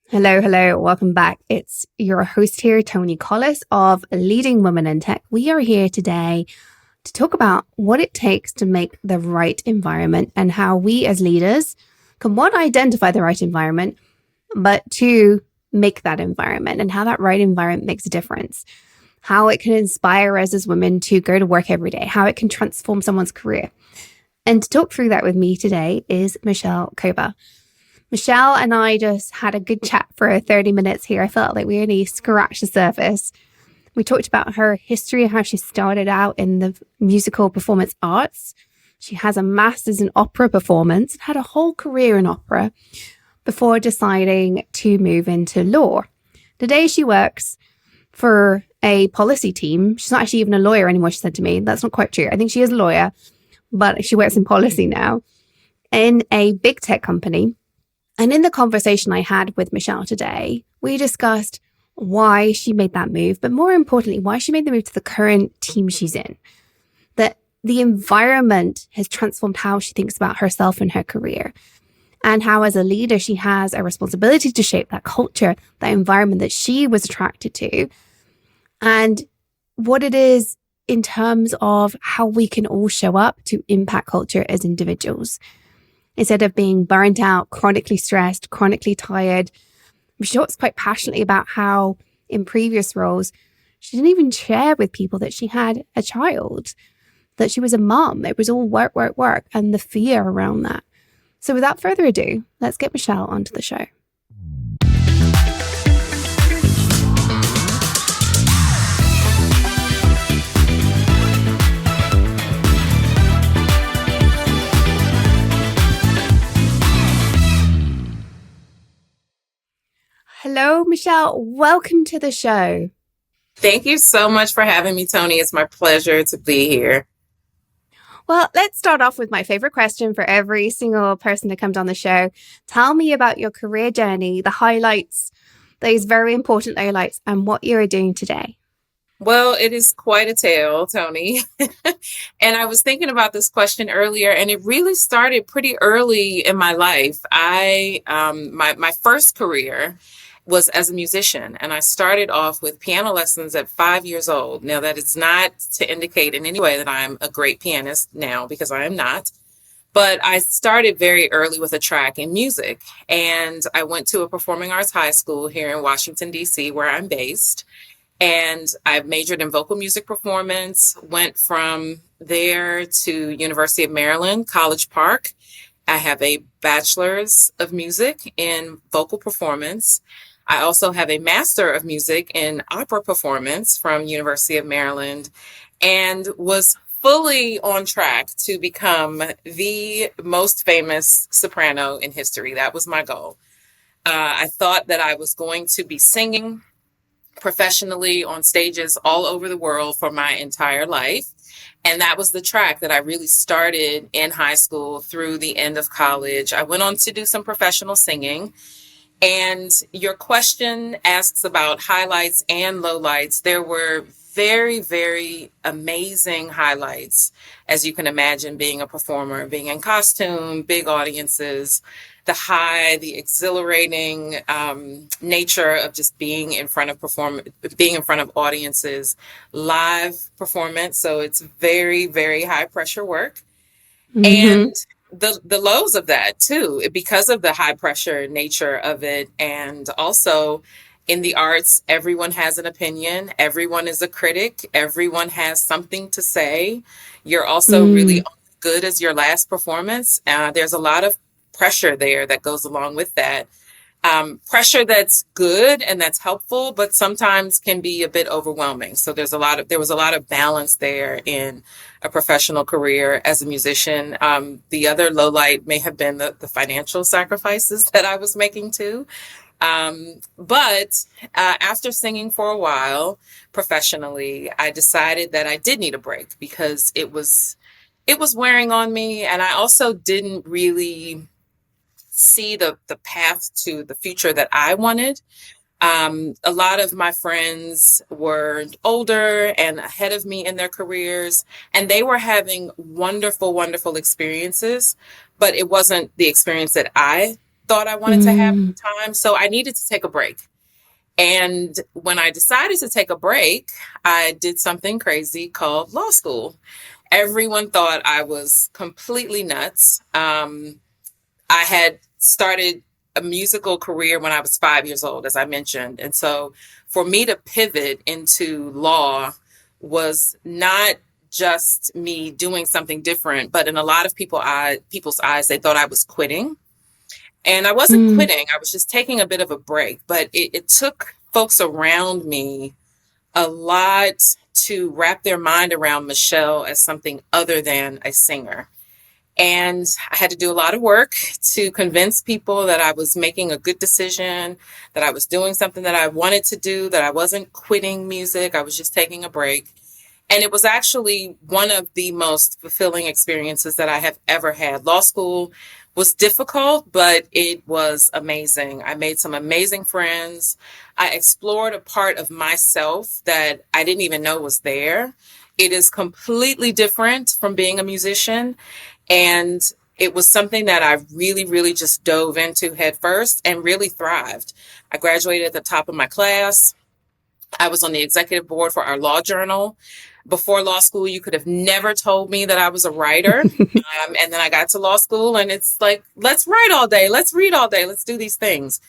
Hello, hello, welcome back. It's your host here, Tony Collis of Leading Women in Tech. We are here today to talk about what it takes to make the right environment and how we as leaders can, one, identify the right environment, but two, make that environment and how that right environment makes a difference. How it can inspire us as women to go to work every day, how it can transform someone's career. And to talk through that with me today is Michele Cober. Michele and I just had a good chat for 30 minutes here. I felt like we only scratched the surface. We talked about her history, how she started out in the musical performance arts. She has a master's in opera performance and had a whole career in opera before deciding to move into law. Today she works for a policy team. She's not actually even a lawyer anymore, she said to me. That's not quite true. I think she is a lawyer, but she works in policy now in a big tech company. And in the conversation I had with Michele today, we discussed why she made that move, but more importantly, why she made the move to the current team she's in. That the environment has transformed how she thinks about herself and her career, and how as a leader, she has a responsibility to shape that culture, that environment that she was attracted to, and what it is in terms of how we can all show up to impact culture as individuals. Instead of being burnt out, chronically stressed, chronically tired. She talks quite passionately about how in previous roles, she didn't even share with people that she had a child, that she was a mom. It was all work, work, work, and the fear around that. So without further ado, let's get Michele onto the show. Hello, Michele. Welcome to the show. Thank you so much for having me, Tony. It's my pleasure to be here. Well, let's start off with my favorite question for every single person that comes on the show. Tell me about your career journey, the highlights, those very important highlights, and what you're doing today. Well, it is quite a tale, Tony. And I was thinking about this question earlier, and it really started pretty early in my life. My first career was as a musician, and I started off with piano lessons at 5 years old. Now, that is not to indicate in any way that I'm a great pianist now, because I am not. But I started very early with a track in music, and I went to a performing arts high school here in Washington, D.C., where I'm based. And I majored in vocal music performance, went from there to University of Maryland, College Park. I have a bachelor's of music in vocal performance. I also have a master of music in opera performance from University of Maryland, and was fully on track to become the most famous soprano in history. That was my goal. I thought that I was going to be singing professionally on stages all over the world for my entire life. And that was the track that I really started in high school through the end of college. I went on to do some professional singing. And your question asks about highlights and lowlights. There were very, very amazing highlights, as you can imagine, being a performer, being in costume, big audiences, the exhilarating nature of just being in front of audiences, live performance. So it's very, very high pressure work. Mm-hmm. And the lows of that too, because of the high pressure nature of it. And also in the arts, everyone has an opinion. Everyone is a critic. Everyone has something to say. You're also really only good as your last performance. There's a lot of pressure there that goes along with that. Pressure that's good and that's helpful, but sometimes can be a bit overwhelming. So there was a lot of balance there in a professional career as a musician. The other low light may have been the financial sacrifices that I was making too. But after singing for a while professionally, I decided that I did need a break because it was wearing on me. And I also didn't really see the path to the future that I wanted. A lot of my friends were older and ahead of me in their careers, and they were having wonderful, wonderful experiences, but it wasn't the experience that I thought I wanted to have at Mm. the time. So I needed to take a break. And when I decided to take a break, I did something crazy called law school. Everyone thought I was completely nuts. I had started a musical career when I was 5 years old, as I mentioned. And so for me to pivot into law was not just me doing something different, but in a lot of people's eyes, they thought I was quitting. And I wasn't Mm. quitting. I was just taking a bit of a break. But it took folks around me a lot to wrap their mind around Michele as something other than a singer. And I had to do a lot of work to convince people that I was making a good decision, that I was doing something that I wanted to do, that I wasn't quitting music. I was just taking a break. And it was actually one of the most fulfilling experiences that I have ever had. Law school was difficult, but it was amazing. I made some amazing friends. I explored a part of myself that I didn't even know was there. It is completely different from being a musician. And it was something that I really, really just dove into head first and really thrived. I graduated at the top of my class. I was on the executive board for our law journal. Before law school, you could have never told me that I was a writer. And then I got to law school, and it's like, let's write all day, let's read all day, let's do these things.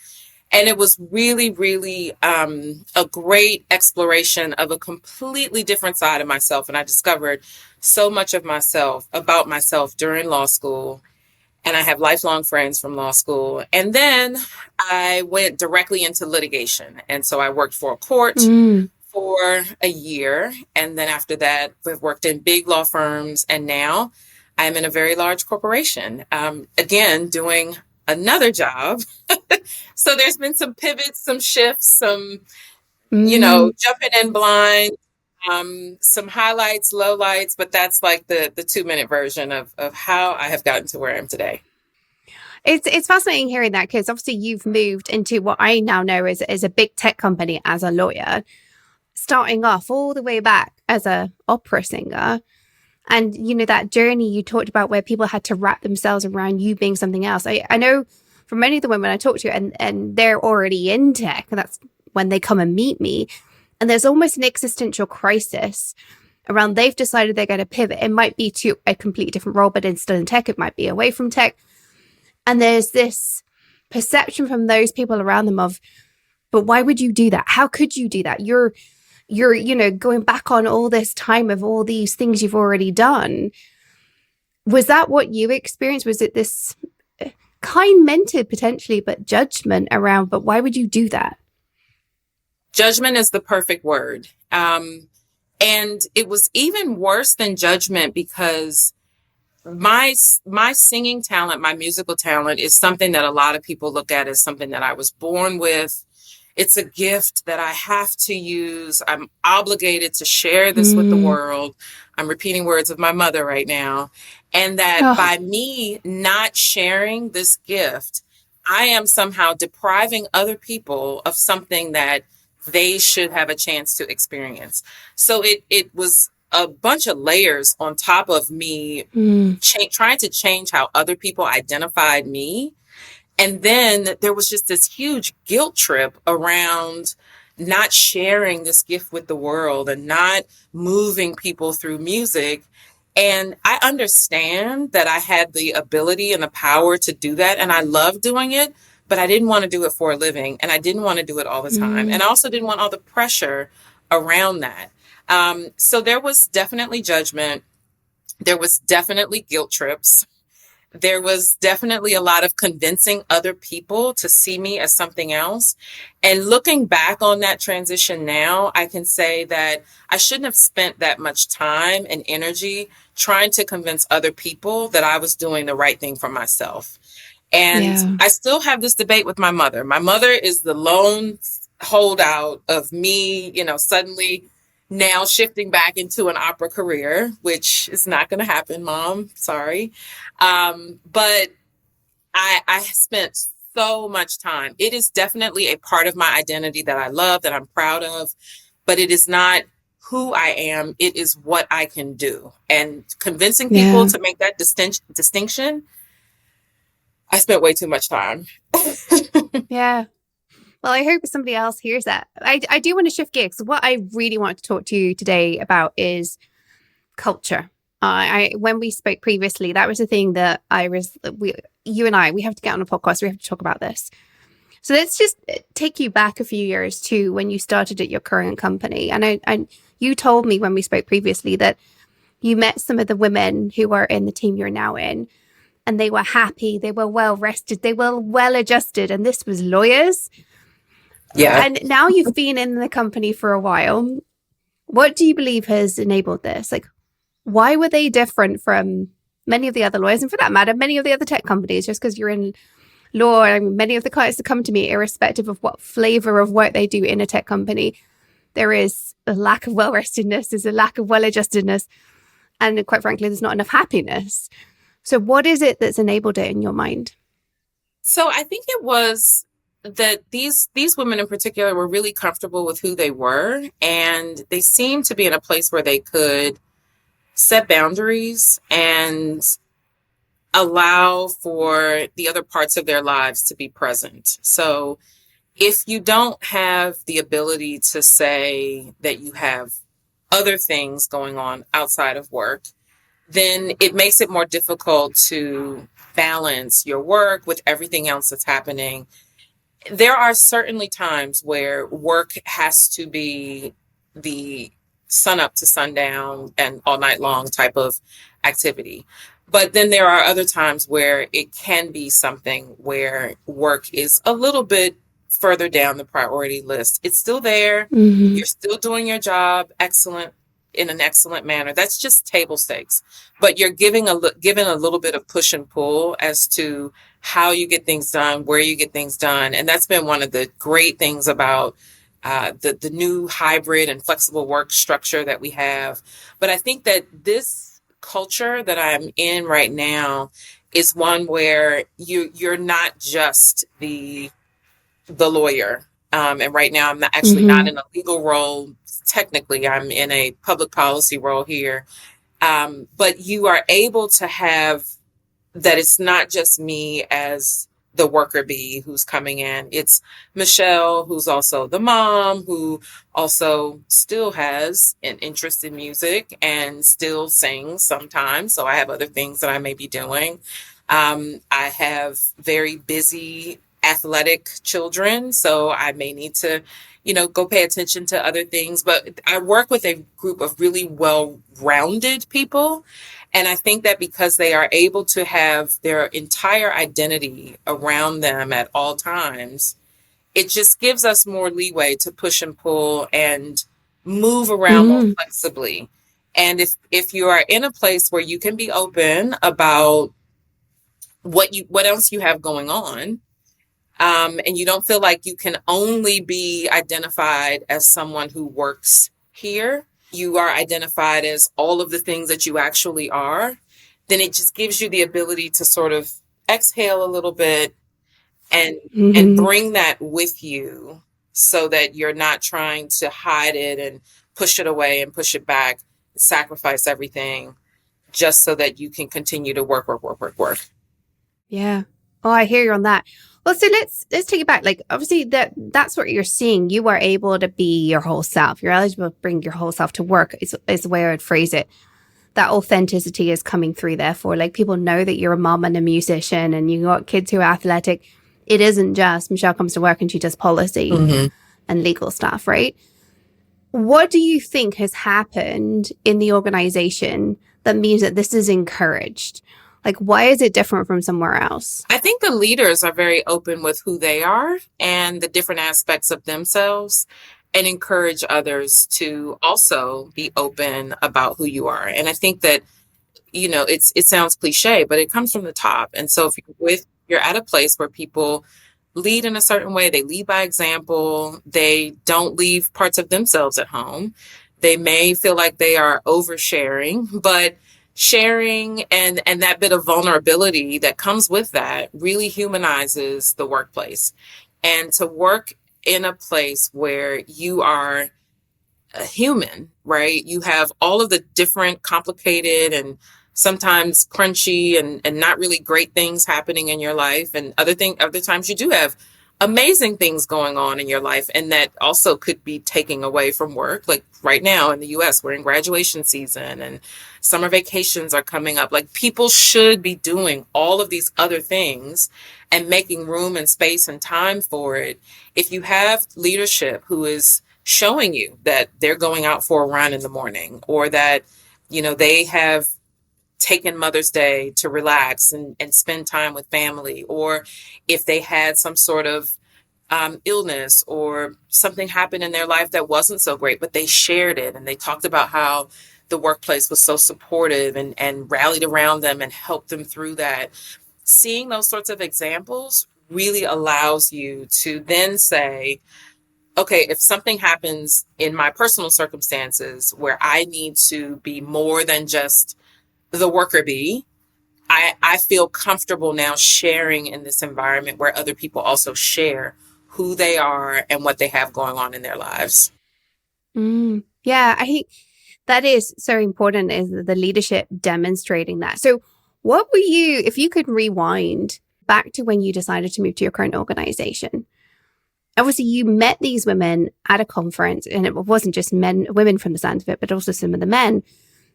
And it was really, really a great exploration of a completely different side of myself. And I discovered so much of myself, about myself during law school. And I have lifelong friends from law school. And then I went directly into litigation. And so I worked for a court Mm. for a year. And then after that, I've worked in big law firms. And now I'm in a very large corporation, again, doing another job. So there's been some pivots, some shifts, some, Mm. jumping in blind, some highlights, lowlights, but that's like the 2 minute version of how I have gotten to where I am today. It's fascinating hearing that because obviously you've moved into what I now know is a big tech company as a lawyer, starting off all the way back as a opera singer. And that journey you talked about where people had to wrap themselves around you being something else. I know from many of the women I talk to, and they're already in tech, and that's when they come and meet me. And there's almost an existential crisis around they've decided they're going to pivot. It might be to a completely different role, but it's still in tech. It might be away from tech. And there's this perception from those people around them of, but why would you do that? How could you do that? You're going back on all this time of all these things you've already done. Was that what you experienced? Was it this kind mented potentially, but judgment around, but why would you do that? Judgment is the perfect word. And it was even worse than judgment because my singing talent, my musical talent is something that a lot of people look at as something that I was born with. It's a gift that I have to use. I'm obligated to share this with the Mm. world. I'm repeating words of my mother right now. And that Oh. by me not sharing this gift, I am somehow depriving other people of something that they should have a chance to experience. So it was a bunch of layers on top of me Mm. trying to change how other people identified me. And then there was just this huge guilt trip around not sharing this gift with the world and not moving people through music. And I understand that I had the ability and the power to do that. And I love doing it, but I didn't want to do it for a living. And I didn't want to do it all the time. Mm. And I also didn't want all the pressure around that. So there was definitely judgment. There was definitely guilt trips. There was definitely a lot of convincing other people to see me as something else. And looking back on that transition now, I can say that I shouldn't have spent that much time and energy trying to convince other people that I was doing the right thing for myself. And Yeah. I still have this debate with my mother. My mother is the lone holdout of me, suddenly now shifting back into an opera career, which is not going to happen, Mom. Sorry. But I spent so much time. It is definitely a part of my identity that I love, that I'm proud of, but it is not who I am. It is what I can do. And convincing people Yeah. to make that distinction I spent way too much time. Yeah. Well, I hope somebody else hears that. I do want to shift gears. What I really want to talk to you today about is culture. When we spoke previously, that was the thing that you and I, we have to get on a podcast. We have to talk about this. So let's just take you back a few years to when you started at your current company. And you told me when we spoke previously that you met some of the women who were in the team you're now in, and they were happy, they were well rested, they were well adjusted. And this was lawyers. Yeah. And now you've been in the company for a while. What do you believe has enabled this? Like, why were they different from many of the other lawyers? And for that matter, many of the other tech companies, just because you're in law, I mean, many of the clients that come to me, irrespective of what flavor of work they do in a tech company, there is a lack of well-restedness, there's a lack of well-adjustedness, and quite frankly, there's not enough happiness. So what is it that's enabled it in your mind? So I think it was that these women in particular were really comfortable with who they were, and they seemed to be in a place where they could set boundaries and allow for the other parts of their lives to be present. So if you don't have the ability to say that you have other things going on outside of work, then it makes it more difficult to balance your work with everything else that's happening. There are certainly times where work has to be the sun up to sundown and all night long type of activity. But then there are other times where it can be something where work is a little bit further down the priority list. It's still there. Mm-hmm. You're still doing your job in an excellent manner. That's just table stakes. But you're given a little bit of push and pull as to how you get things done, where you get things done. And that's been one of the great things about the new hybrid and flexible work structure that we have. But I think that this culture that I'm in right now is one where you're not just the lawyer. And right now I'm actually not Mm-hmm. in a legal role. Technically, I'm in a public policy role here. But you are able to have that it's not just me as the worker bee who's coming in. It's Michelle, who's also the mom, who also still has an interest in music and still sings sometimes. So I have other things that I may be doing. I have very busy athletic children, so I may need to, go pay attention to other things. But I work with a group of really well-rounded people. And I think that because they are able to have their entire identity around them at all times, it just gives us more leeway to push and pull and move around more Mm-hmm. flexibly. And if you are in a place where you can be open about what else you have going on, and you don't feel like you can only be identified as someone who works here, you are identified as all of the things that you actually are, then it just gives you the ability to sort of exhale a little bit and Mm-hmm. bring that with you so that you're not trying to hide it and push it away and push it back, sacrifice everything just so that you can continue to work. Yeah. Oh, I hear you on that. Well, so let's take it back. Like, obviously, that's what you're seeing. You are able to be your whole self. You're eligible to bring your whole self to work. Is the way I would phrase it. That authenticity is coming through. Therefore, like, people know that you're a mom and a musician, and you got kids who are athletic. It isn't just Michelle comes to work and she does policy Mm-hmm. and legal stuff, right? What do you think has happened in the organization that means that this is encouraged? Like, why is it different from somewhere else? I think the leaders are very open with who they are and the different aspects of themselves and encourage others to also be open about who you are. And I think that, it sounds cliche, but it comes from the top. And so if you're at a place where people lead in a certain way, they lead by example, they don't leave parts of themselves at home. They may feel like they are oversharing, but sharing and that bit of vulnerability that comes with that really humanizes the workplace. And to work in a place where you are a human, right? You have all of the different complicated and sometimes crunchy and not really great things happening in your life, and other times you do have amazing things going on in your life, and that also could be taking away from work. Like right now in the US, we're in graduation season and summer vacations are coming up. Like people should be doing all of these other things and making room and space and time for it. If you have leadership who is showing you that they're going out for a run in the morning, or that they have taken Mother's Day to relax and spend time with family, or if they had some sort of illness or something happened in their life that wasn't so great, but they shared it and they talked about how the workplace was so supportive and rallied around them and helped them through that. Seeing those sorts of examples really allows you to then say, okay, if something happens in my personal circumstances where I need to be more than just the worker bee, I feel comfortable now sharing in this environment where other people also share who they are and what they have going on in their lives. Yeah, I think that is so important, is the leadership demonstrating that. So what were you, if you could rewind back to when you decided to move to your current organization? Obviously, you met these women at a conference, and it wasn't just women from the sound of it, but also some of the men.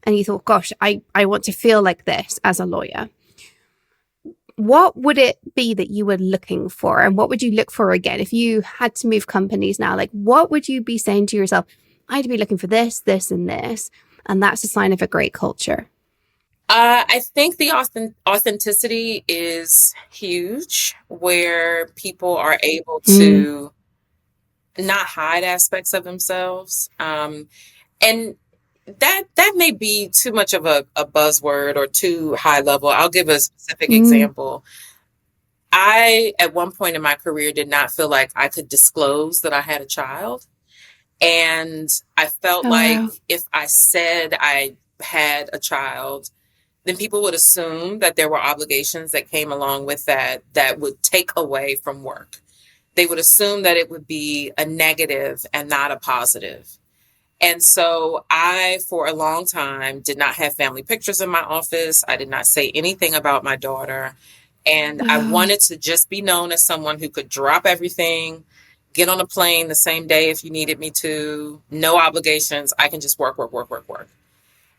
And you thought, gosh, I want to feel like this as a lawyer. What would it be that you were looking for? And what would you look for again? If you had to move companies now, like what would you be saying to yourself? I'd be looking for this, this, and this. And that's a sign of a great culture. I think the authenticity is huge, where people are able to not hide aspects of themselves. And that may be too much of a buzzword or too high level. I'll give a specific example. I, at one point in my career, did not feel like I could disclose that I had a child. And I felt like if I said I had a child, then people would assume that there were obligations that came along with that would take away from work. They would assume that it would be a negative and not a positive. And so I, for a long time, did not have family pictures in my office. I did not say anything about my daughter. And I wanted to just be known as someone who could drop everything, get on a plane the same day if you needed me to, no obligations. I can just work, work, work, work, work.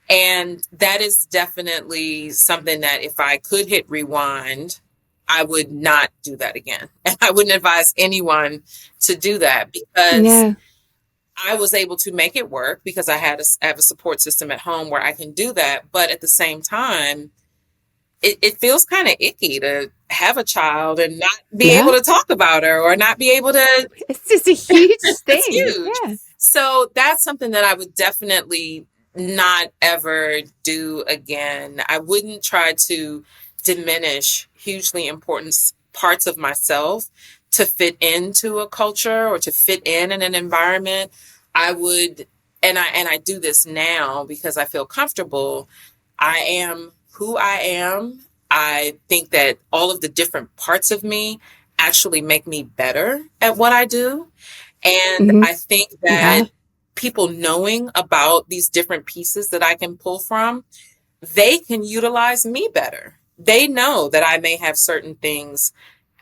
And that is definitely something that if I could hit rewind, I would not do that again. And I wouldn't advise anyone to do that, because I was able to make it work because I have a support system at home where I can do that. But at the same time, it feels kind of icky to have a child and not be able to talk about her, or not be able to. It's just a huge thing. It's huge. Yeah. So that's something that I would definitely not ever do again. I wouldn't try to diminish hugely important parts of myself to fit into a culture or to fit in an environment. I would, and I do this now because I feel comfortable. I am who I am. I think that all of the different parts of me actually make me better at what I do. And I think that people knowing about these different pieces that I can pull from, they can utilize me better. They know that I may have certain things,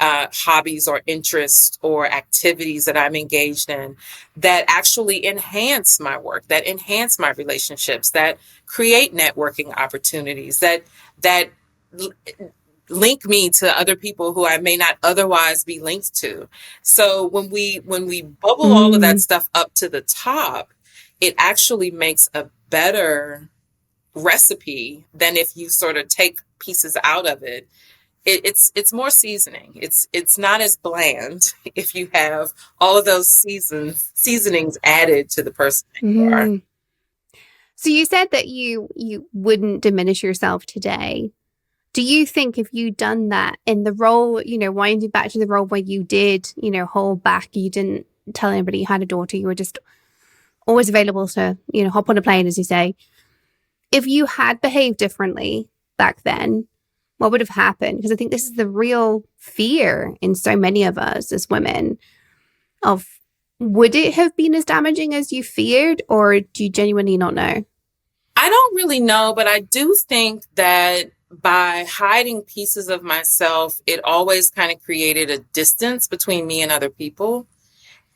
hobbies or interests or activities that I'm engaged in that actually enhance my work, that enhance my relationships, that create networking opportunities, that link me to other people who I may not otherwise be linked to. So when we bubble all of that stuff up to the top, it actually makes a better recipe than if you sort of take pieces out of it. It's more seasoning. It's not as bland if you have all of those seasonings added to the person that you are. So you said that you wouldn't diminish yourself today. Do you think if you'd done that in the role, winding back to the role where you did, hold back, you didn't tell anybody you had a daughter, you were just always available to, hop on a plane, as you say. If you had behaved differently back then, what would have happened? Because I think this is the real fear in so many of us as women of, would it have been as damaging as you feared, or do you genuinely not know? I don't really know, but I do think that by hiding pieces of myself, it always kind of created a distance between me and other people.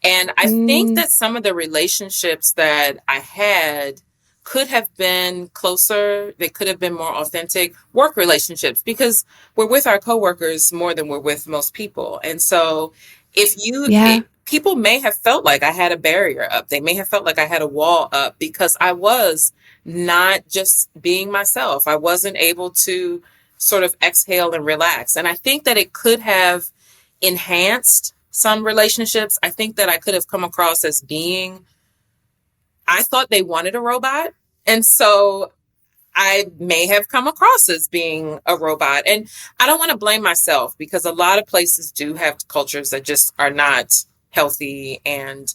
And I think Mm, that some of the relationships that I had could have been closer. They could have been more authentic work relationships because we're with our coworkers more than we're with most people. And so yeah. people may have felt like I had a barrier up. They may have felt like I had a wall up because I was not just being myself. I wasn't able to sort of exhale and relax. And I think that it could have enhanced some relationships. I think that I could have come across as being, I thought they wanted a robot. And so I may have come across as being a robot. And I don't want to blame myself because a lot of places do have cultures that just are not healthy and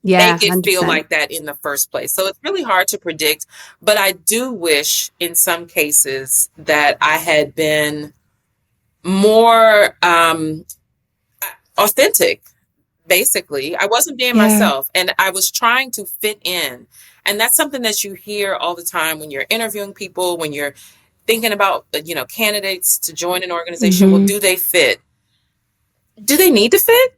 Yeah, make it feel 100%. like that in the first place. So it's really hard to predict. But I do wish in some cases that I had been more authentic. Basically, I wasn't being Yeah. myself and I was trying to fit in. And that's something that you hear all the time when you're interviewing people, when you're thinking about, candidates to join an organization. Well, Hmm. do they fit? Do they need to fit?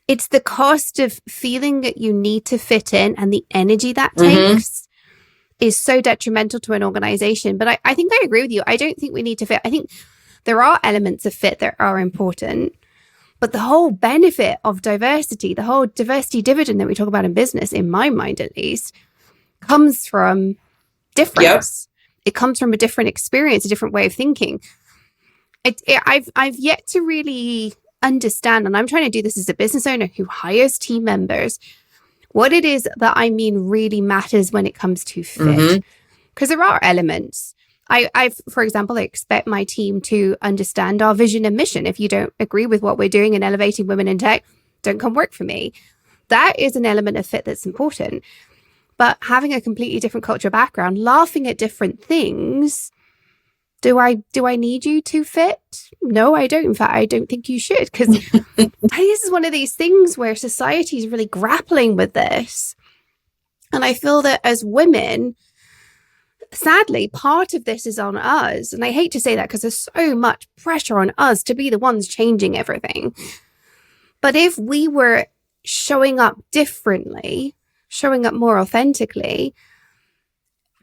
It's the cost of feeling that you need to fit in and the energy that Mm-hmm. takes is so detrimental to an organization. But I think I agree with you. I don't think we need to fit. I think there are elements of fit that are important, but the whole benefit of diversity, the whole diversity dividend that we talk about in business, in my mind at least, comes from Yep. difference. It comes from a different experience, a different way of thinking. I've yet to really understand, and I'm trying to do this as a business owner who hires team members, what it is that I mean really matters when it comes to fit. Mm-hmm. Because there are elements. For example, I expect my team to understand our vision and mission. If you don't agree with what we're doing in elevating women in tech, don't come work for me. That is an element of fit that's important. But having a completely different culture background, laughing at different things, do I need you to fit? No, I don't. In fact, I don't think you should, because I think this is one of these things where society is really grappling with this. And I feel that as women, sadly, part of this is on us. And I hate to say that because there's so much pressure on us to be the ones changing everything. But if we were showing up differently, showing up more authentically,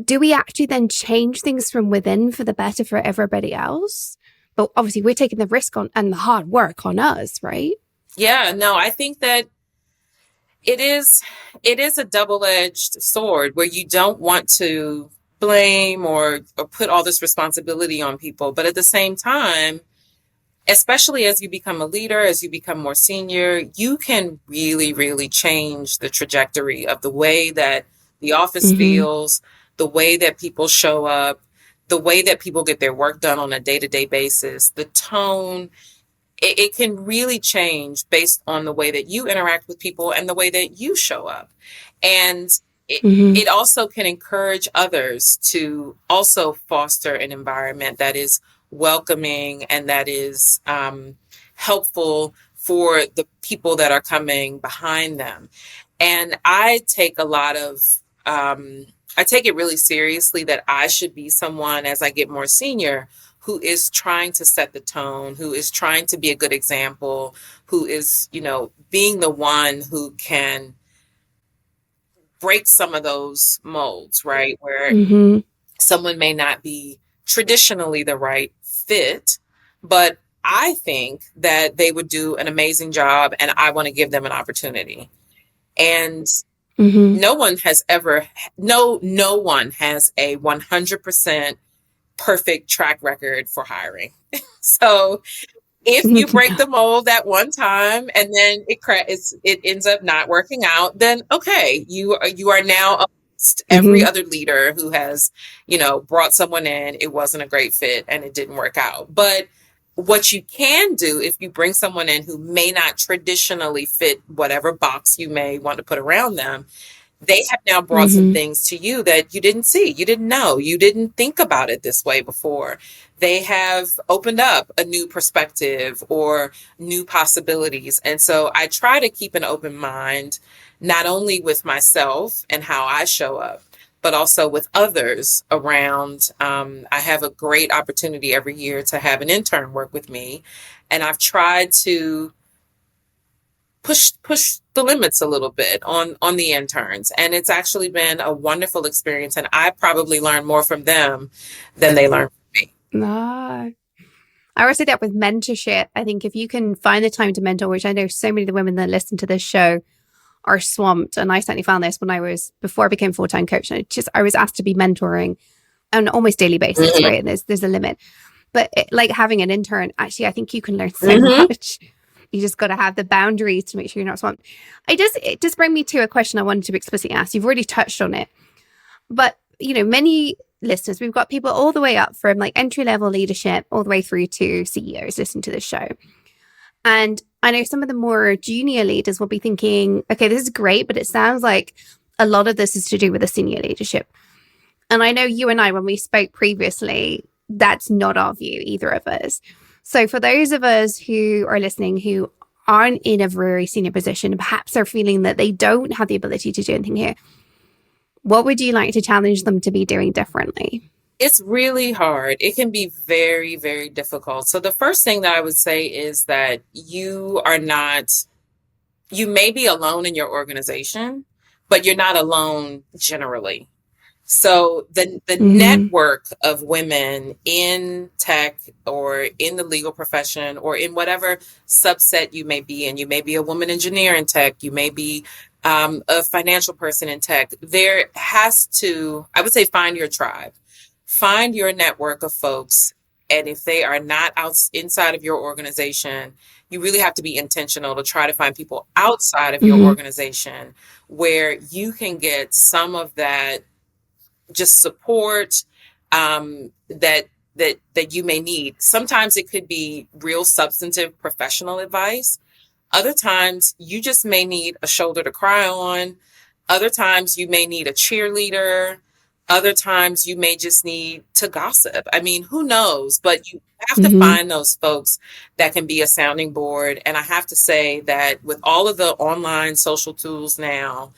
do we actually then change things from within for the better for everybody else? But obviously, we're taking the risk on and the hard work on us, right? Yeah, no, I think that it is it is a double-edged sword where you don't want to blame or put all this responsibility on people, but at the same time, especially as you become a leader, as you become more senior, you can really, really change the trajectory of the way that the office Mm-hmm. feels, the way that people show up, the way that people get their work done on a day to day basis, the tone. It can really change based on the way that you interact with people and the way that you show up. And it, Mm-hmm. it also can encourage others to also foster an environment that is welcoming and that is helpful for the people that are coming behind them. And I take it really seriously that I should be someone as I get more senior who is trying to set the tone, who is trying to be a good example, who is, being the one who can break some of those molds, right? Where Mm-hmm. someone may not be traditionally the right fit, but I think that they would do an amazing job and I want to give them an opportunity. And Mm-hmm. no one has ever, no one has a 100% perfect track record for hiring. So if you break the mold that one time and then it ends up not working out, then okay, you are now amongst every Mm-hmm. other leader who has, brought someone in, it wasn't a great fit and it didn't work out. But what you can do if you bring someone in who may not traditionally fit whatever box you may want to put around them, they have now brought some Mm-hmm. things to you that you didn't see, you didn't know, you didn't think about it this way before. They have opened up a new perspective or new possibilities. And so I try to keep an open mind, not only with myself and how I show up, but also with others around. I have a great opportunity every year to have an intern work with me, and I've tried to push the limits a little bit on the interns, and it's actually been a wonderful experience. And I probably learn more from them than they learn from me. No. I always say that with mentorship. I think if you can find the time to mentor, which I know so many of the women that listen to this show are swamped. And I certainly found this when before I became full-time coach. And I was asked to be mentoring on an almost daily basis, Mm-hmm. right? And there's a limit. But like having an intern, actually, I think you can learn so Mm-hmm. much. You just got to have the boundaries to make sure you're not swamped. It does bring me to a question I wanted to explicitly ask. You've already touched on it. But, many listeners, we've got people all the way up from like entry level leadership all the way through to CEOs listening to this show. And I know some of the more junior leaders will be thinking, okay, this is great, but it sounds like a lot of this is to do with the senior leadership. And I know you and I, when we spoke previously, that's not our view, either of us. So for those of us who are listening who aren't in a very senior position, perhaps are feeling that they don't have the ability to do anything here, what would you like to challenge them to be doing differently? It's really hard. It can be very, very difficult. So the first thing that I would say is that you may be alone in your organization, but you're not alone generally. So the Mm-hmm. network of women in tech or in the legal profession or in whatever subset you may be in, you may be a woman engineer in tech, you may be a financial person in tech. There has to, I would say, find your tribe, find your network of folks. And if they are not inside of your organization, you really have to be intentional to try to find people outside of your Mm-hmm. organization where you can get some of that just support that you may need. Sometimes it could be real substantive professional advice. Other times you just may need a shoulder to cry on. Other times you may need a cheerleader. Other times you may just need to gossip. I mean, who knows? But you have to Mm-hmm. find those folks that can be a sounding board. And I have to say that with all of the online social tools now,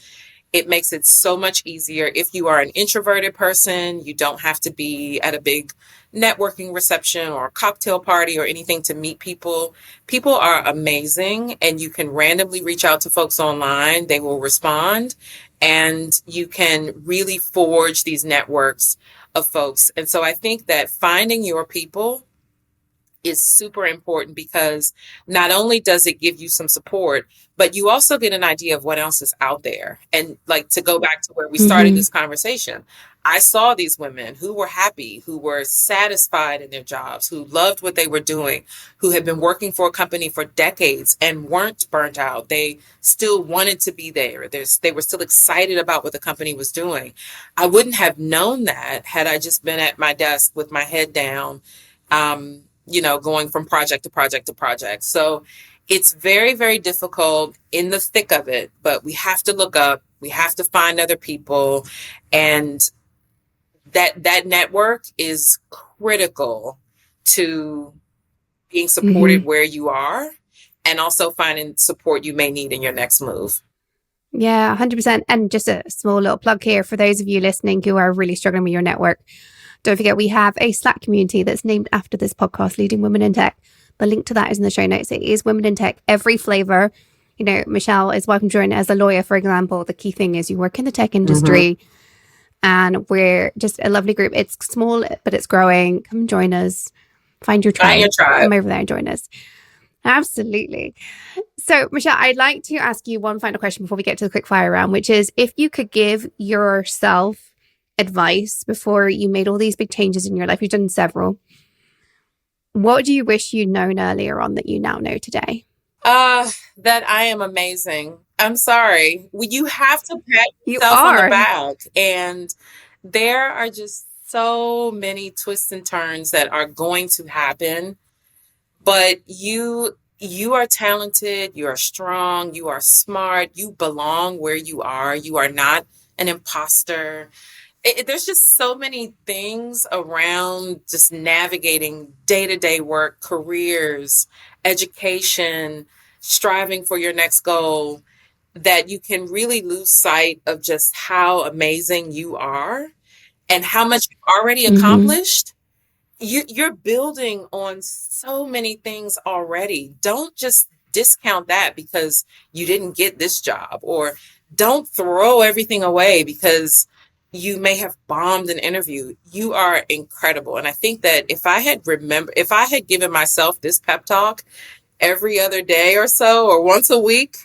it makes it so much easier. If you are an introverted person, you don't have to be at a big networking reception or a cocktail party or anything to meet people. People are amazing, and you can randomly reach out to folks online. They will respond, and you can really forge these networks of folks. And so I think that finding your people is super important because not only does it give you some support, but you also get an idea of what else is out there. And like to go back to where we started Mm-hmm. this conversation, I saw these women who were happy, who were satisfied in their jobs, who loved what they were doing, who had been working for a company for decades and weren't burnt out. They still wanted to be there. They were still excited about what the company was doing. I wouldn't have known that had I just been at my desk with my head down, going from project to project to project. So it's very, very difficult in the thick of it, but we have to look up, we have to find other people. And that network is critical to being Mm-hmm. supported where you are and also finding support you may need in your next move. Yeah, 100%. And just a small little plug here for those of you listening who are really struggling with your network. Don't forget, we have a Slack community that's named after this podcast, Leading Women in Tech. The link to that is in the show notes. It is Women in Tech, every flavor. Michelle is welcome to join as a lawyer, for example. The key thing is you work in the tech Mm-hmm. industry and we're just a lovely group. It's small, but it's growing. Come join us. Find your Find your tribe. tribe. Come over there and join us. Absolutely. So, Michelle, I'd like to ask you one final question before we get to the quick fire round, which is if you could give yourself advice before you made all these big changes in your life, you've done several, what do you wish you'd known earlier on that you now know today? That I am amazing. I'm sorry. Well, you have to pat You yourself on the are. back. And there are just so many twists and turns that are going to happen. But you are talented, you are strong, you are smart, you belong where you are. You are not an imposter. There's just so many things around just navigating day-to-day work, careers, education, striving for your next goal that you can really lose sight of just how amazing you are and how much you've already Mm-hmm. accomplished. You're building on so many things already. Don't just discount that because you didn't get this job, or don't throw everything away because you may have bombed an interview. You are incredible. And I think that if I had given myself this pep talk every other day or so, or once a week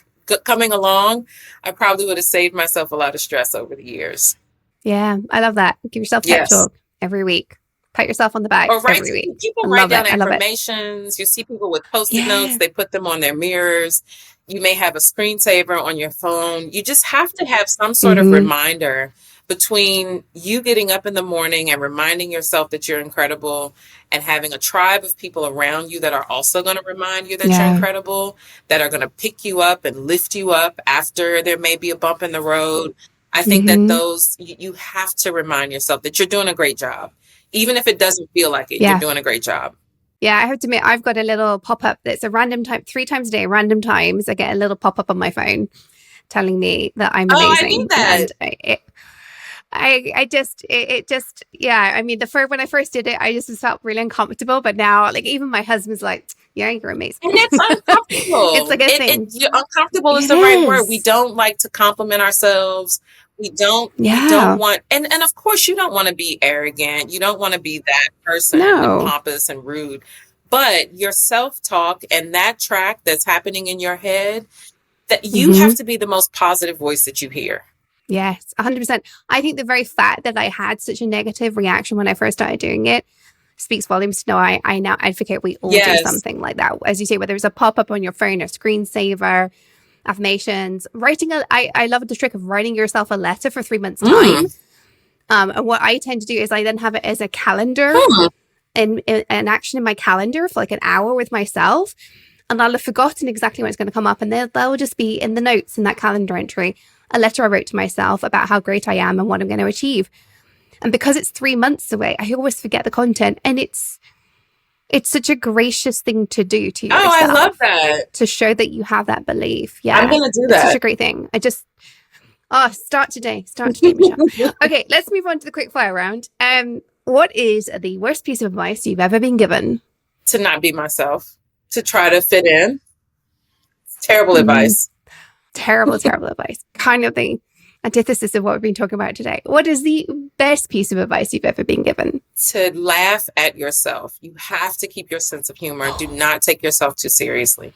coming along, I probably would have saved myself a lot of stress over the years. Yeah, I love that. Give yourself pep Yes. talk every week. Pat yourself on the back Or every week. people I write love it. down I love it. affirmations. You see people with post-it notes, Yeah. they put them on their mirrors. You may have a screensaver on your phone. You just have to have some sort of Mm-hmm. reminder between you getting up in the morning and reminding yourself that you're incredible, and having a tribe of people around you that are also going to remind you that you're Yeah. incredible, that are going to pick you up and lift you up after there may be a bump in the road. I think that Mm-hmm. you have to remind yourself that you're doing a great job. Even if it doesn't feel like it, you're Yeah. doing a great job. Yeah, I have to admit, I've got a little pop up that's a random time, 3 times a day, random times. I get a little pop up on my phone telling me that I'm Oh, I need amazing. that. And it just, yeah. I mean, the first when I first did it, I just felt really uncomfortable. But now, like, even my husband's like, "Yeah, you're amazing." And it's It's uncomfortable. like a thing. Uncomfortable is It the right word. We is. don't like to compliment ourselves. We don't Yeah. want, and of course you don't want to be arrogant. You don't want to be that person and No. pompous and rude. But your self-talk and that track that's happening in your head, that you have Mm-hmm. to be the most positive voice that you hear. Yes, 100%. I think the very fact that I had such a negative reaction when I first started doing it speaks volumes to know I now advocate we all do Yes. something like that. As you say, whether it's a pop up on your phone, a screensaver, affirmations, I love the trick of writing yourself a letter for 3 months' time. Mm. And what I tend to do is I then have it as a calendar Hmm. in an action in my calendar for like an hour with myself. And I'll have forgotten exactly when it's going to come up. And they'll just be in the notes in that calendar entry, a letter I wrote to myself about how great I am and what I'm going to achieve. And because it's 3 months away, I always forget the content. And it's such a gracious thing to do to Oh, I love yourself that. to show that you have that belief. I'm Yeah. going to do It's such a that. great thing. Start today. Start today, Michelle. Okay, let's move on to the quickfire round. What is the worst piece of advice you've ever been given? To not be myself, to try to fit in. Terrible Mm, advice. terrible, terrible advice. Kind of the antithesis of what we've been talking about today. What is the best piece of advice you've ever been given? To laugh at yourself. You have to keep your sense of humor. Do not take yourself too seriously.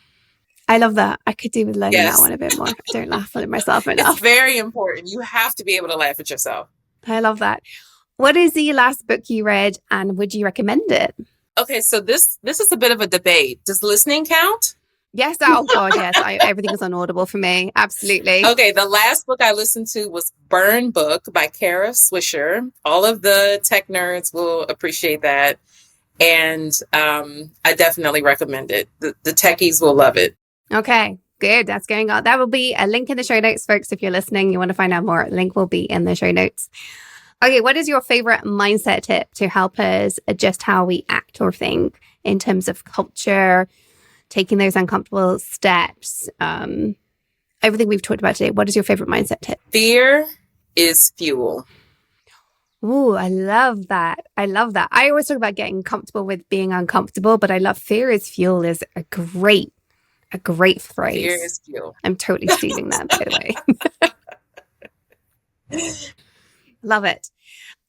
I love that. I could do with learning that Yes, one a bit more. I don't laugh at myself it's enough. very important. You have to be able to laugh at yourself. I love that. What is the last book you read and would you recommend it? Okay, so this is a bit of a debate. Does listening count? Yes. Oh God, yes. Everything is on Audible for me. Absolutely. Okay, the last book I listened to was Burn Book by Kara Swisher. All of the tech nerds will appreciate that. And I definitely recommend it. The techies will love it. Okay. Good. That's going on. That will be a link in the show notes, folks. If you're listening, you want to find out more, link will be in the show notes. Okay. What is your favorite mindset tip to help us adjust how we act or think in terms of culture, taking those uncomfortable steps? Everything we've talked about today. What is your favorite mindset tip? Fear is fuel. Ooh, I love that. I love that. I always talk about getting comfortable with being uncomfortable, but I love fear is fuel is a great Fear phrase. is fuel. I'm totally stealing that, by the way. Love it.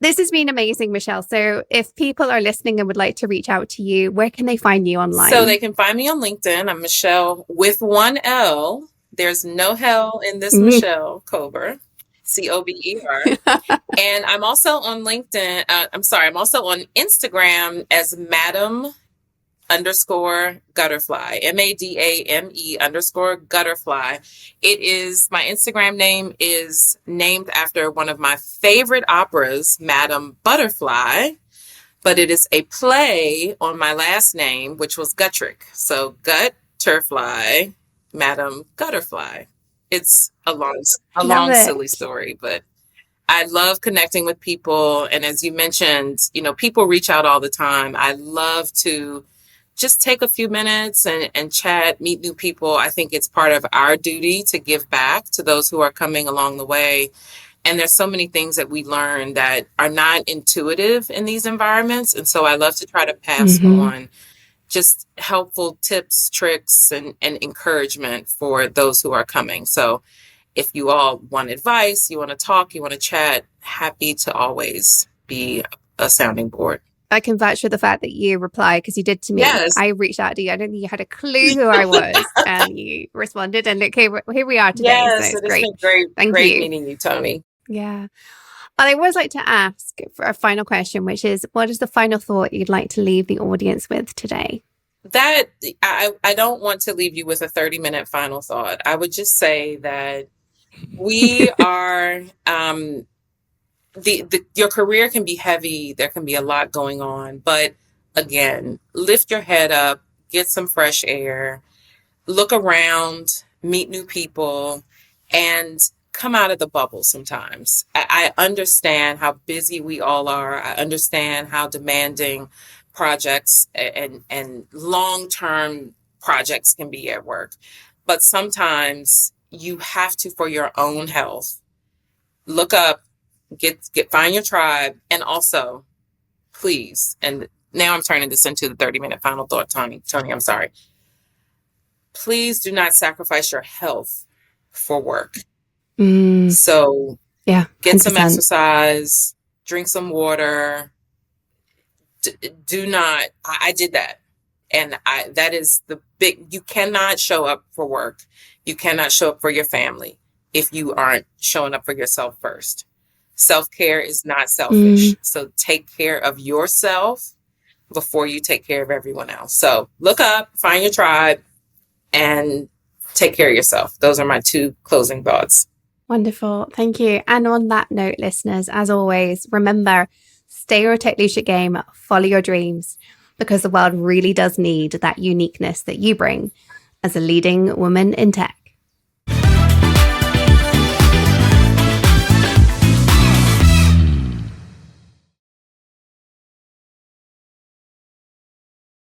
This has been amazing, Michelle. So if people are listening and would like to reach out to you, where can they find you online? So they can find me on LinkedIn. I'm Michele with one L. There's no hell in this Michele Cober. Cober. And I'm also on LinkedIn. I'm also on Instagram as Madam _ Gutterfly, MADAME _ Gutterfly. My Instagram name is named after one of my favorite operas, Madam Butterfly, but it is a play on my last name, which was Guttrick. So Gutterfly, Madam Gutterfly. It's a long silly story, but I love connecting with people. And as you mentioned, people reach out all the time. I love to just take a few minutes and chat, meet new people. I think it's part of our duty to give back to those who are coming along the way. And there's so many things that we learn that are not intuitive in these environments. And so I love to try to pass Mm-hmm. on just helpful tips, tricks, and encouragement for those who are coming. So if you all want advice, you want to talk, you want to chat, happy to always be a sounding board. I can vouch for the fact that you replied because you did to me. Yes. I reached out to you. I don't think you had a clue who I was, and you responded. And look, here we are today. So Yes, it's it has great. been great, Thank great you. meeting you, Tony. Yeah. And I always like to ask for a final question, which is, what is the final thought you'd like to leave the audience with today? That I don't want to leave you with a 30-minute final thought. I would just say that we are your career can be heavy. There can be a lot going on, but again, lift your head up, get some fresh air, look around, meet new people, and come out of the bubble sometimes. I understand how busy we all are. I understand how demanding projects and long-term projects can be at work. But sometimes you have to, for your own health, look up, find your tribe, and also, please, and now I'm turning this into the 30-minute final thought, Tony. Tony, I'm sorry. Please do not sacrifice your health for work. So Yeah, get some 100%. exercise, drink some water. Do not, I did that. And that is you cannot show up for work. You cannot show up for your family if you aren't showing up for yourself first. Self-care is not selfish. So take care of yourself before you take care of everyone else. So look up, find your tribe, and take care of yourself. Those are my 2 closing thoughts. Wonderful. Thank you. And on that note, listeners, as always, remember, stay your tech leadership game, follow your dreams, because the world really does need that uniqueness that you bring as a leading woman in tech.